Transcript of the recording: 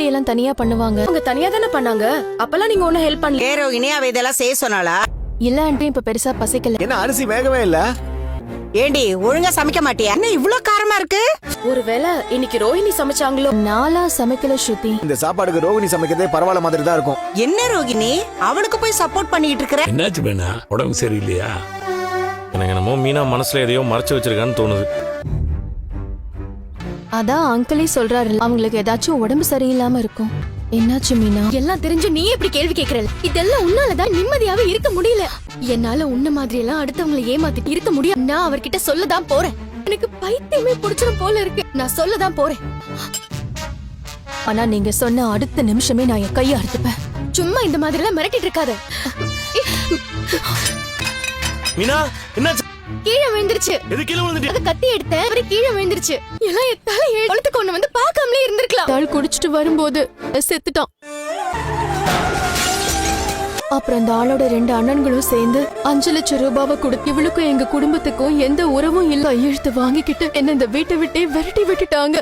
எப்படி எல்லாம் தனியா பண்ணுவாங்க? அவங்க தனியா தானே பண்ணாங்க. அப்பெல்லாம் நீங்க ஒன்னும் ஹெல்ப் பண்ணல. ரோகிணி அவ இதெல்லாம் செய்ய சொன்னாளா? இல்ல ஆண்டி, இப்ப பெருசா பசிக்கல. என்ன அரிசி வேகவே இல்ல? ஏண்டி ஒழுங்கா சமைக்க மாட்டியா? என்ன இவ்ளோ காரமா இருக்கு? ஒருவேளை இன்னைக்கு ரோஹிணி சமைச்சாங்களோ? நாளா சமைக்கல ஸ்ருதி. இந்த சாப்பாடுக்கு ரோகிணி சமைக்கிறதே பரவாயில்ல மாதிரி தான் இருக்கும். என்ன ரோகிணி அவளுக்கு போய் சப்போர்ட் பண்ணிட்டு இருக்கற? என்னாச்சு வேணா? உடம்பு சரியில்லையா? எனக்கு என்னமோ மீனா மனசுல எதையோ மறைச்சு வச்சிருக்கான்னு தோணுது. அதான் அங்கிளே சொல்றாரு, அவங்களுக்கு ஏதாச்சும் உடம்பு சரியில்லாம இருக்கும். என்னாச்சு மீனா? எல்லாம் தெரிஞ்சு நீ எப்படி கேள்வி கேக்குற? இதெல்லாம் உன்னாலதான் நிம்மதியாவே இருக்க முடியல. என்னால உன்ன மாதிரி எல்லாம் அடுத்தவங்களை ஏமாத்திட்டு இருக்க முடியாது. நான் அவர்கிட்ட சொல்லதான் போறேன். எனக்கு பைத்தியமே புடிச்சிடும் போல இருக்கு. நான் சொல்லதான் போறேன். ஆனா நீங்க சொன்ன அடுத்த நிமிஷமே நான் என் கையை அறுத்துப்பேன். சும்மா இந்த மாதிரி எல்லாம் மிரட்டிட்டு இருக்காத. மீனா என்னாச்சு? கீழே விழுந்துருச்சு. எது கீழே விழுந்துட்டியா? அத கத்தி எடுத்தேன், அவரே கீழே விழுந்துருச்சு. எல்லாம் என் தலையை கொளுத்து கொண்டு வந்து பார்க்காமலே இருந்திருக்கலாம். தாள் குடிச்சிட்டு வரும்போது செத்துட்டான். அப்புறம் அந்த ஆளோட 2 அண்ணன்களும் சேர்ந்து 5 லட்சம் ரூபாவை கொடுத்து இவளுக்கும் எங்க குடும்பத்துக்கும் எந்த உறவும் இல்ல கையெழுத்து வாங்கிக்கிட்டு என்ன இந்த வீட்டை விட்டே விரட்டி விட்டுட்டாங்க.